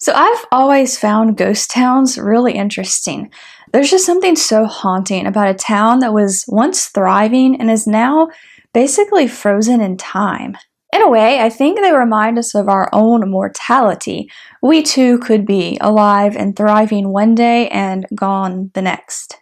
So I've always found ghost towns really interesting. There's just something so haunting about a town that was once thriving and is now basically frozen in time. In a way, I think they remind us of our own mortality. We too could be alive and thriving one day and gone the next.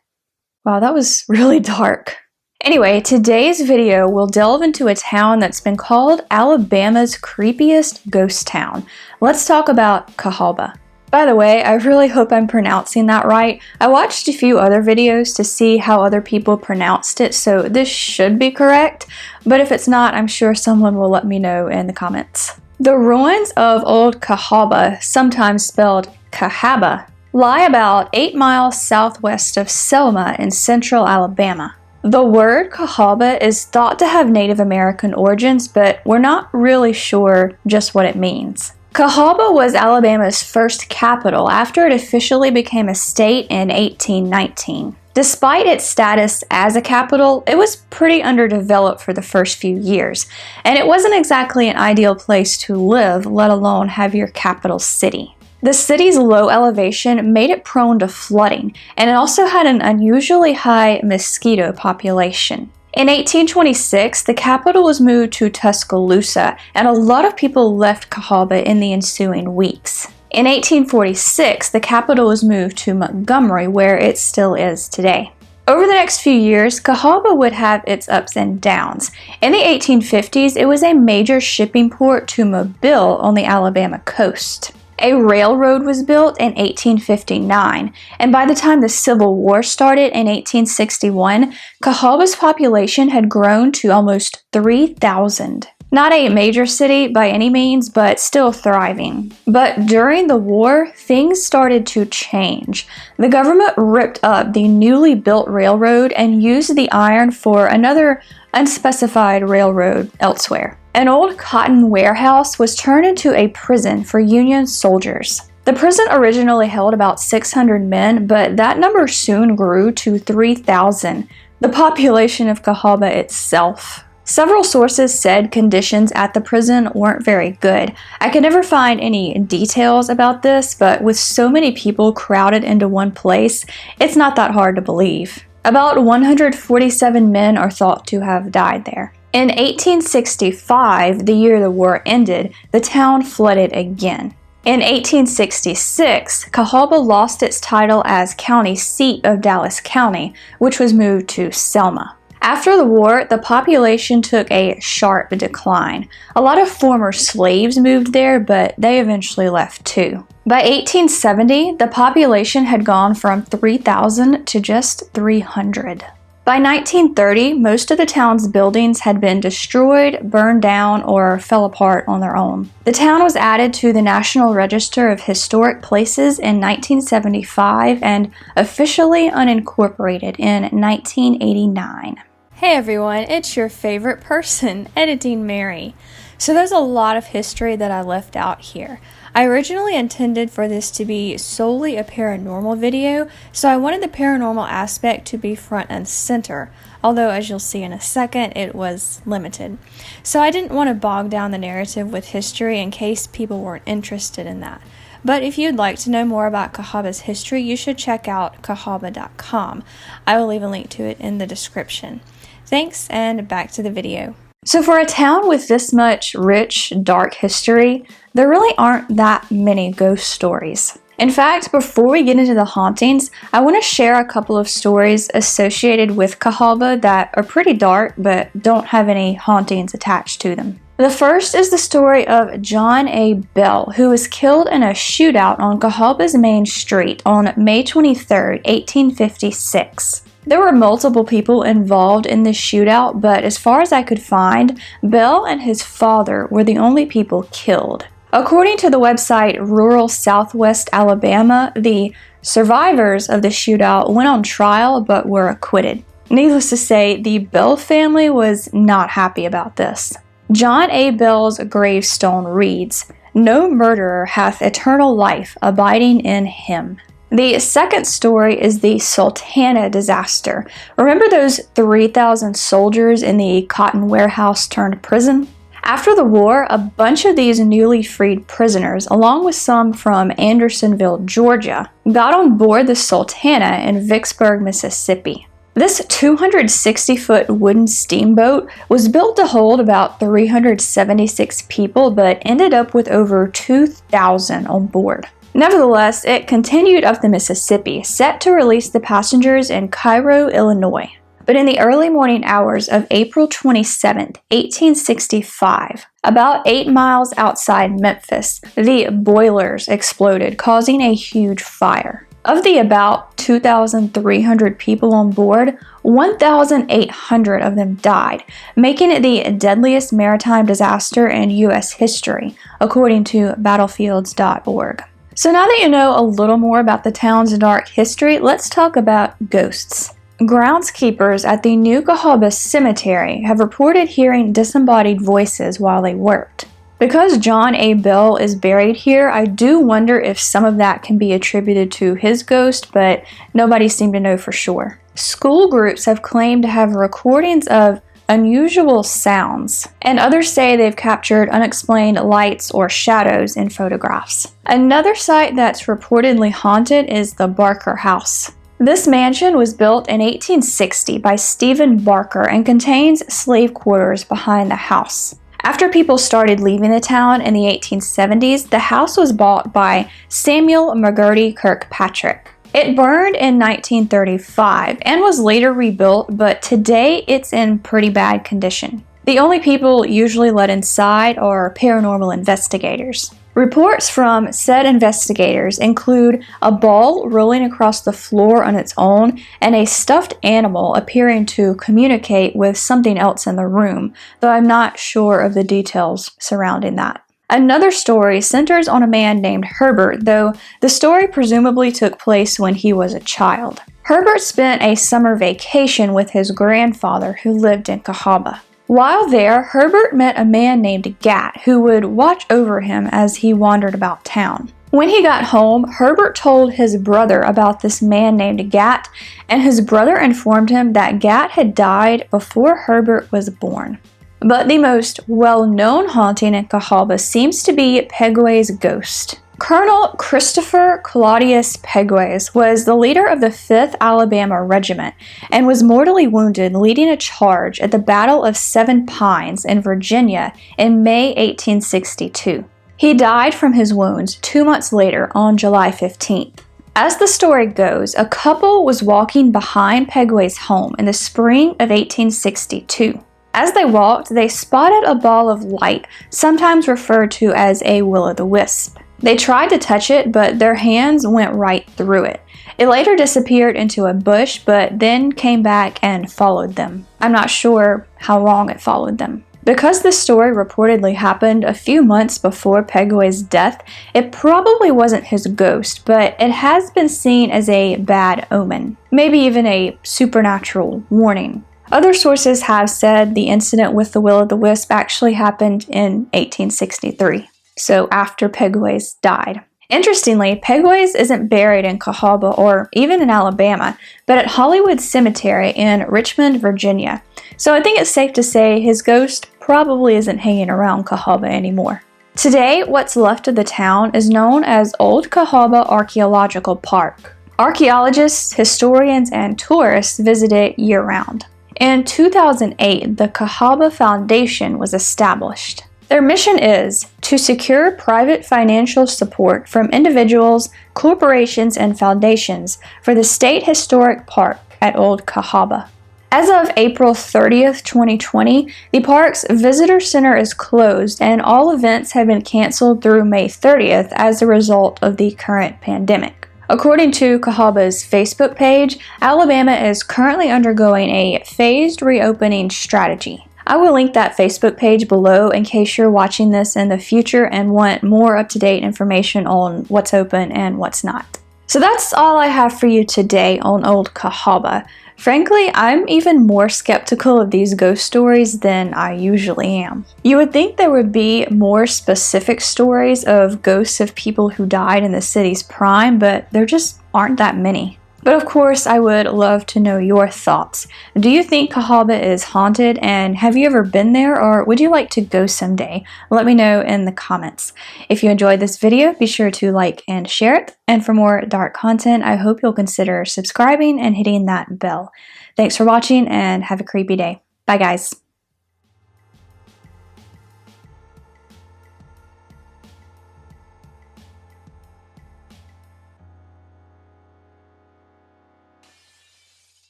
Wow, that was really dark. Anyway, today's video will delve into a town that's been called Alabama's creepiest ghost town. Let's talk about Cahaba. By the way, I really hope I'm pronouncing that right. I watched a few other videos to see how other people pronounced it, so this should be correct, but if it's not, I'm sure someone will let me know in the comments. The ruins of Old Cahaba, sometimes spelled Cahaba, lie about 8 miles southwest of Selma in central Alabama. The word Cahaba is thought to have Native American origins, but we're not really sure just what it means. Cahaba was Alabama's first capital after it officially became a state in 1819. Despite its status as a capital, it was pretty underdeveloped for the first few years, and it wasn't exactly an ideal place to live, let alone have your capital city. The city's low elevation made it prone to flooding, and it also had an unusually high mosquito population. In 1826, the capital was moved to Tuscaloosa, and a lot of people left Cahaba in the ensuing weeks. In 1846, the capital was moved to Montgomery, where it still is today. Over the next few years, Cahaba would have its ups and downs. In the 1850s, it was a major shipping port to Mobile on the Alabama coast. A railroad was built in 1859, and by the time the Civil War started in 1861, Cahaba's population had grown to almost 3,000. Not a major city by any means, but still thriving. But during the war, things started to change. The government ripped up the newly built railroad and used the iron for another unspecified railroad elsewhere. An old cotton warehouse was turned into a prison for Union soldiers. The prison originally held about 600 men, but that number soon grew to 3,000, the population of Cahaba itself. Several sources said conditions at the prison weren't very good. I could never find any details about this, but with so many people crowded into one place, it's not that hard to believe. About 147 men are thought to have died there. In 1865, the year the war ended, the town flooded again. In 1866, Cahaba lost its title as county seat of Dallas County, which was moved to Selma. After the war, the population took a sharp decline. A lot of former slaves moved there, but they eventually left too. By 1870, the population had gone from 3,000 to just 300. By 1930, most of the town's buildings had been destroyed, burned down, or fell apart on their own. The town was added to the National Register of Historic Places in 1975 and officially unincorporated in 1989. Hey everyone, it's your favorite person, Editing Mary. So there's a lot of history that I left out here. I originally intended for this to be solely a paranormal video, so I wanted the paranormal aspect to be front and center, although as you'll see in a second, it was limited. So I didn't want to bog down the narrative with history in case people weren't interested in that. But if you'd like to know more about Cahaba's history, you should check out cahaba.com. I will leave a link to it in the description. Thanks, and back to the video. So for a town with this much rich, dark history, there really aren't that many ghost stories. In fact, before we get into the hauntings, I want to share a couple of stories associated with Cahaba that are pretty dark but don't have any hauntings attached to them. The first is the story of John A. Bell, who was killed in a shootout on Cahaba's main street on May 23, 1856. There were multiple people involved in this shootout, but as far as I could find, Bell and his father were the only people killed. According to the website Rural Southwest Alabama, the survivors of the shootout went on trial but were acquitted. Needless to say, the Bell family was not happy about this. John A. Bell's gravestone reads, "No murderer hath eternal life abiding in him." The second story is the Sultana disaster. Remember those 3,000 soldiers in the cotton warehouse turned prison? After the war, a bunch of these newly freed prisoners, along with some from Andersonville, Georgia, got on board the Sultana in Vicksburg, Mississippi. This 260-foot wooden steamboat was built to hold about 376 people, but ended up with over 2,000 on board. Nevertheless, it continued up the Mississippi, set to release the passengers in Cairo, Illinois. But in the early morning hours of April 27, 1865, about 8 miles outside Memphis, the boilers exploded, causing a huge fire. Of the about 2,300 people on board, 1,800 of them died, making it the deadliest maritime disaster in U.S. history, according to battlefields.org. So now that you know a little more about the town's dark history, let's talk about ghosts. Groundskeepers at the New Cahaba Cemetery have reported hearing disembodied voices while they worked. Because John A. Bell is buried here, I do wonder if some of that can be attributed to his ghost, but nobody seemed to know for sure. School groups have claimed to have recordings of unusual sounds, and others say they've captured unexplained lights or shadows in photographs. Another site that's reportedly haunted is the Barker House. This mansion was built in 1860 by Stephen Barker and contains slave quarters behind the house. After people started leaving the town in the 1870s, the house was bought by Samuel McGurty Kirkpatrick. It burned in 1935 and was later rebuilt, but today it's in pretty bad condition. The only people usually let inside are paranormal investigators. Reports from said investigators include a ball rolling across the floor on its own and a stuffed animal appearing to communicate with something else in the room, though I'm not sure of the details surrounding that. Another story centers on a man named Herbert, though the story presumably took place when he was a child. Herbert spent a summer vacation with his grandfather who lived in Cahaba. While there, Herbert met a man named Gat who would watch over him as he wandered about town. When he got home, Herbert told his brother about this man named Gat, and his brother informed him that Gat had died before Herbert was born. But the most well-known haunting in Cahaba seems to be Pegue's ghost. Colonel Christopher Claudius Pegues was the leader of the 5th Alabama Regiment and was mortally wounded leading a charge at the Battle of Seven Pines in Virginia in May 1862. He died from his wounds 2 months later on July 15th. As the story goes, a couple was walking behind Pegues' home in the spring of 1862. As they walked, they spotted a ball of light, sometimes referred to as a will-o'-the-wisp. They tried to touch it, but their hands went right through it. It later disappeared into a bush, but then came back and followed them. I'm not sure how long it followed them. Because this story reportedly happened a few months before Pegues' death, it probably wasn't his ghost, but it has been seen as a bad omen, maybe even a supernatural warning. Other sources have said the incident with the will-o'-the-wisp actually happened in 1863. So after Pegues died. Interestingly, Pegues isn't buried in Cahaba or even in Alabama, but at Hollywood Cemetery in Richmond, Virginia. So I think it's safe to say his ghost probably isn't hanging around Cahaba anymore. Today, what's left of the town is known as Old Cahaba Archaeological Park. Archaeologists, historians, and tourists visit it year-round. In 2008, the Cahaba Foundation was established. Their mission is to secure private financial support from individuals, corporations, and foundations for the State Historic Park at Old Cahaba. As of April 30th, 2020, the park's visitor center is closed and all events have been canceled through May 30th as a result of the current pandemic. According to Cahaba's Facebook page, Alabama is currently undergoing a phased reopening strategy. I will link that Facebook page below in case you're watching this in the future and want more up-to-date information on what's open and what's not. So that's all I have for you today on Old Cahaba. Frankly, I'm even more skeptical of these ghost stories than I usually am. You would think there would be more specific stories of ghosts of people who died in the city's prime, but there just aren't that many. But of course, I would love to know your thoughts. Do you think Cahaba is haunted, and have you ever been there, or would you like to go someday? Let me know in the comments. If you enjoyed this video, be sure to like and share it. And for more dark content, I hope you'll consider subscribing and hitting that bell. Thanks for watching, and have a creepy day. Bye, guys.